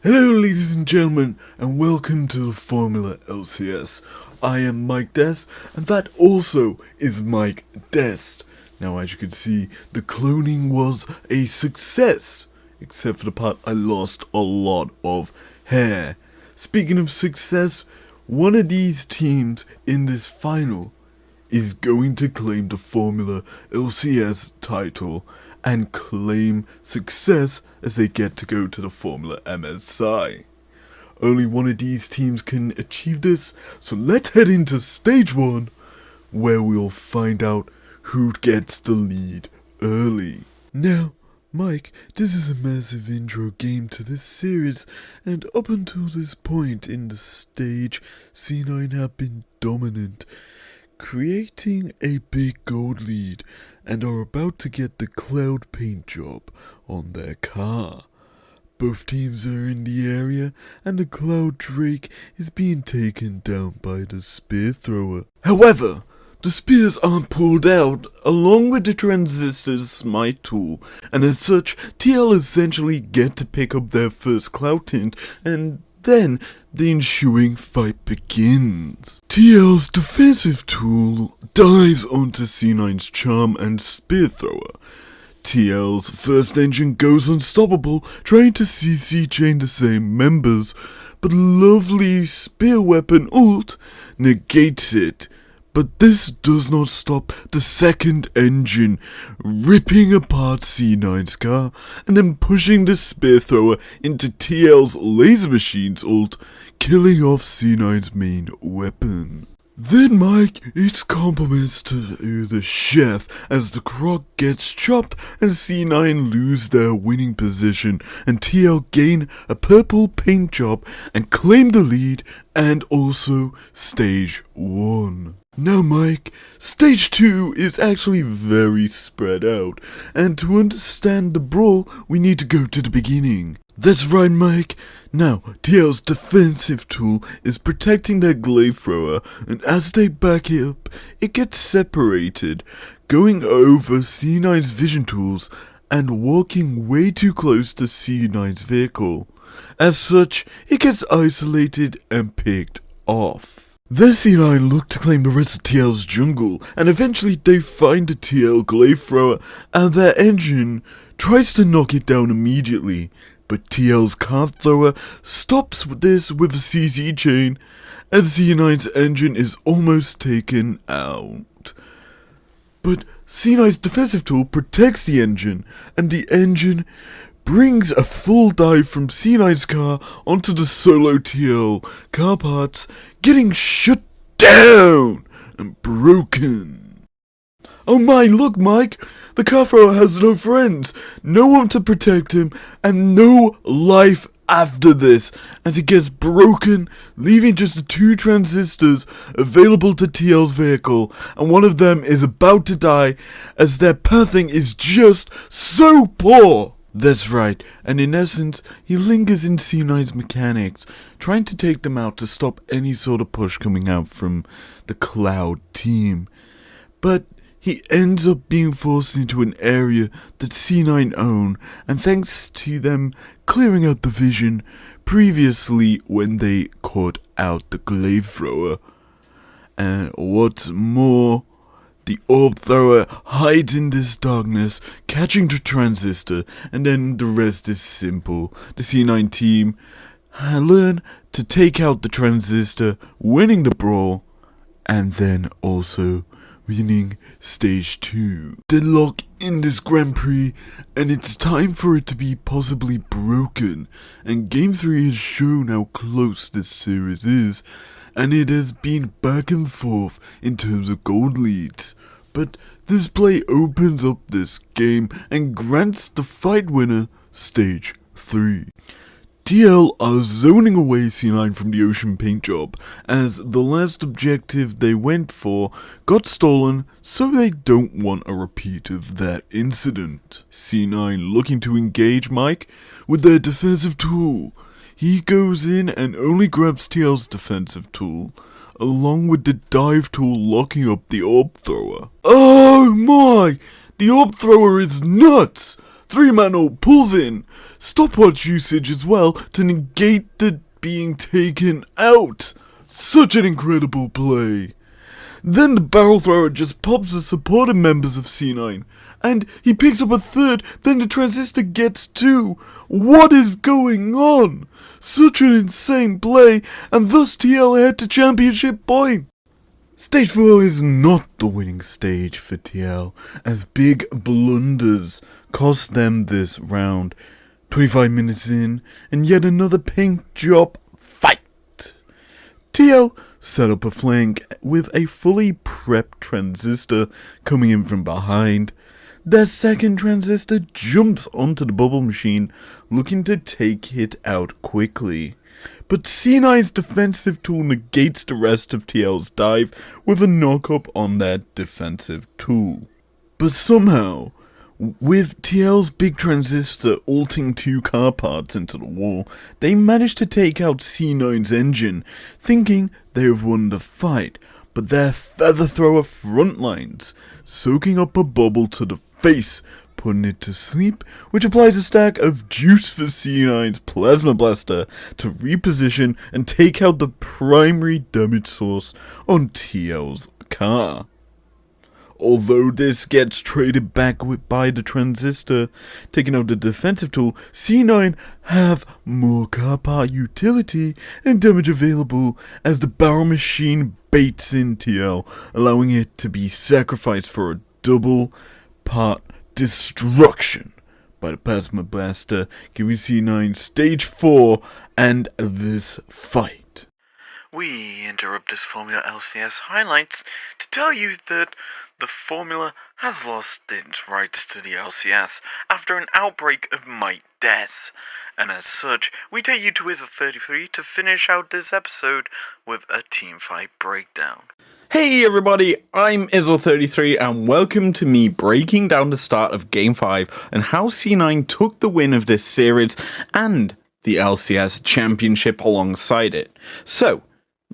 Hello ladies and gentlemen, and welcome to the Formula LCS. I am Mike Dest, and that also is Mike Dest. Now as you can see, the cloning was a success, except for the part I lost a lot of hair. Speaking of success, one of these teams in this final is going to claim the Formula LCS title and claim success as they get to go to the Formula MSI. Only one of these teams can achieve this, so let's head into stage 1, where we'll find out who gets the lead early. Now, Mike, this is a massive intro game to this series, and up until this point in the stage, C9 have been dominant, creating a big gold lead, and are about to get the cloud paint job on their car. Both teams are in the area, and the Cloud Drake is being taken down by the spear thrower. However, the spears aren't pulled out along with the transistor's smite tool, and as such, TL essentially get to pick up their first cloud tint, and then the ensuing fight begins. TL's defensive tool dives onto C9's charm and spear thrower. TL's first engine goes unstoppable, trying to CC chain the same members, but lovely spear weapon ult negates it. But this does not stop the second engine, ripping apart C9's car and then pushing the spear thrower into TL's laser machine's ult, killing off C9's main weapon. Then Mike, it's compliments to the chef as the croc gets chopped and C9 lose their winning position and TL gain a purple paint job and claim the lead and also stage 1. Now Mike, stage 2 is actually very spread out, and to understand the brawl we need to go to the beginning. That's right Mike. Now, TL's defensive tool is protecting their glaive thrower, and as they back it up, it gets separated, going over C9's vision tools and walking way too close to C9's vehicle. As such, it gets isolated and picked off. Then C9 look to claim the rest of TL's jungle, and eventually they find the TL glaive thrower, and their engine tries to knock it down immediately. But TL's card thrower stops this with a CC chain, and C9's engine is almost taken out. But C9's defensive tool protects the engine, and the engine brings a full dive from C9's car onto the solo TL car parts, getting shut down and broken. Oh my, look Mike! The car thrower has no friends, no one to protect him, and no life after this, as it gets broken, leaving just the 2 transistors available to TL's vehicle, and one of them is about to die, as their pathing is just so poor. That's right, and in essence, he lingers in C9's mechanics, trying to take them out to stop any sort of push coming out from the Cloud team. But he ends up being forced into an area that C9 own, and thanks to them clearing out the vision previously when they caught out the glaive thrower. And what's more, the orb thrower hides in this darkness, catching the transistor, and then the rest is simple. The C9 team learn to take out the transistor, winning the brawl, and then also winning stage 2. Deadlock in this Grand Prix, and it's time for it to be possibly broken, and Game 3 has shown how close this series is, and it has been back and forth in terms of gold leads. But this play opens up this game and grants the fight winner stage 3. TL are zoning away C9 from the ocean paint job, as the last objective they went for got stolen, so they don't want a repeat of that incident. C9 looking to engage Mike with their defensive tool. He goes in and only grabs TL's defensive tool, along with the dive tool locking up the orb thrower. Oh my! The orb thrower is nuts! 3-man ult pulls in. Stopwatch usage as well to negate the being taken out. Such an incredible play. Then the barrel thrower just pops the supporting members of C9. And he picks up a third, then the transistor gets 2. What is going on? Such an insane play, and thus TL head to championship point. Stage 4 is not the winning stage for TL, as big blunders cost them this round. 25 minutes in, and yet another pink drop fight. TL set up a flank with a fully prepped transistor coming in from behind. Their second transistor jumps onto the bubble machine, looking to take it out quickly. But C9's defensive tool negates the rest of TL's dive with a knock-up on their defensive tool. But somehow, with TL's big transistor ulting 2 car parts into the wall, they manage to take out C9's engine, thinking they have won the fight. But their feather thrower frontlines, soaking up a bubble to the face, putting it to sleep, which applies a stack of juice for C9's plasma blaster to reposition and take out the primary damage source on TL's car. Although this gets traded back by the transistor, taking out the defensive tool, C9 have more car part utility and damage available as the barrel machine baits in TL, allowing it to be sacrificed for a double part destruction by the plasma blaster, giving C9 stage 4 and this fight. We interrupt this Formula LCS highlights to tell you that the Formula has lost its rights to the LCS after an outbreak of Mike Des, and as such, we take you to izlogic.business to finish out this episode with a teamfight breakdown. Hey everybody, I'm izlogic and welcome to me breaking down the start of Game 5 and how C9 took the win of this series and the LCS Championship alongside it. So,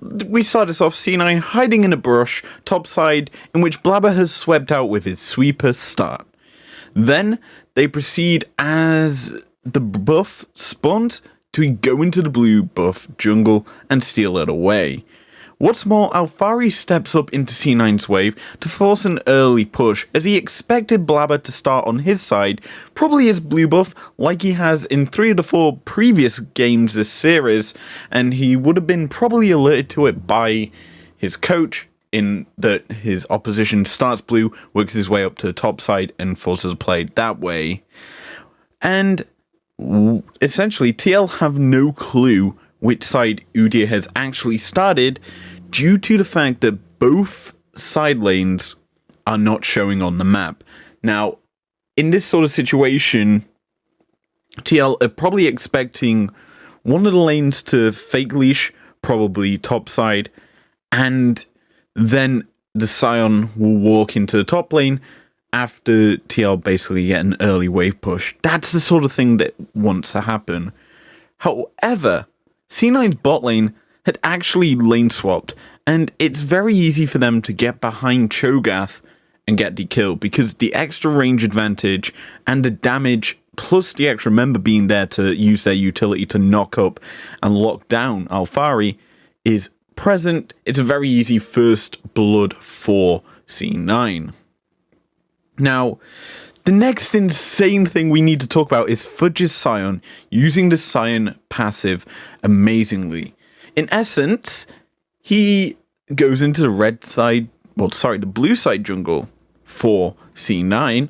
we start this off C9 hiding in a brush topside in which Blabber has swept out with his sweeper start. Then they proceed as the buff spawns to go into the blue buff jungle and steal it away. What's more, Alphari steps up into C9's wave to force an early push as he expected Blabber to start on his side, probably his blue buff like he has in 3 of the 4 previous games this series, and he would have been probably alerted to it by his coach in that his opposition starts blue, works his way up to the top side and forces a play that way. And essentially TL have no clue which side Udyr has actually started, due to the fact that both side lanes are not showing on the map. Now, in this sort of situation, TL are probably expecting one of the lanes to fake leash, probably top side, and then the Scion will walk into the top lane after TL basically get an early wave push. That's the sort of thing that wants to happen. However, C9's bot lane had actually lane swapped, and it's very easy for them to get behind Cho'Gath and get the kill, because the extra range advantage and the damage, plus the extra member being there to use their utility to knock up and lock down Alphari, is present. It's a very easy first blood for C9. Now, the next insane thing we need to talk about is Fudge's Scion using the Scion passive amazingly. In essence, he goes into the the blue side jungle for C9,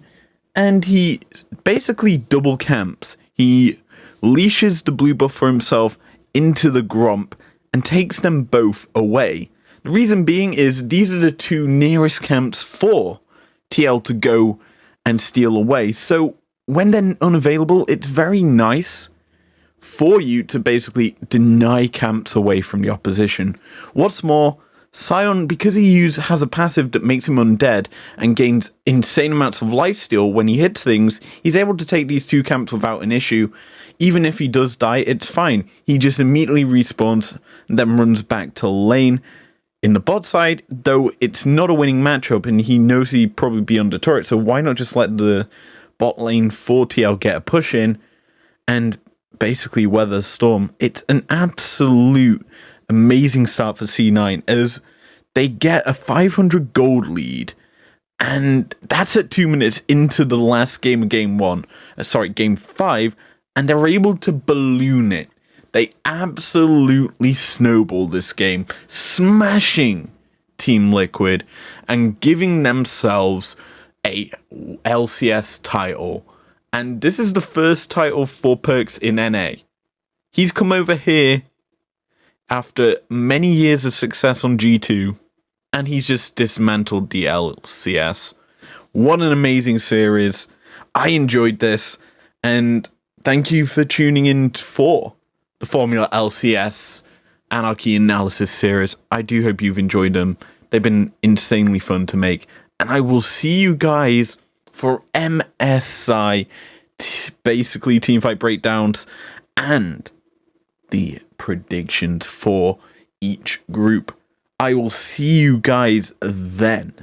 and he basically double camps. He leashes the blue buff for himself into the Gromp and takes them both away. The reason being is these are the 2 nearest camps for TL to go and steal away. So when they're unavailable, it's very nice for you to basically deny camps away from the opposition. What's more, Scion, because he has a passive that makes him undead and gains insane amounts of lifesteal when he hits things, he's able to take these 2 camps without an issue. Even if he does die, it's fine. He just immediately respawns and then runs back to lane. In the bot side, though, it's not a winning matchup and he knows he'd probably be under turret, so why not just let the bot lane for TL get a push in and basically weather storm. It's an absolute amazing start for C9 as they get a 500 gold lead, and that's at 2 minutes into the last game of game 5, and they're able to balloon it. They absolutely snowball this game, smashing Team Liquid and giving themselves a LCS title. And this is the first title for Perks in NA. He's come over here after many years of success on G2, and he's just dismantled the LCS. What an amazing series. I enjoyed this, and thank you for tuning in for the Formula LCS Anarchy Analysis series. I do hope you've enjoyed them. They've been insanely fun to make, and I will see you guys for MSI, basically teamfight breakdowns, and the predictions for each group. I will see you guys then.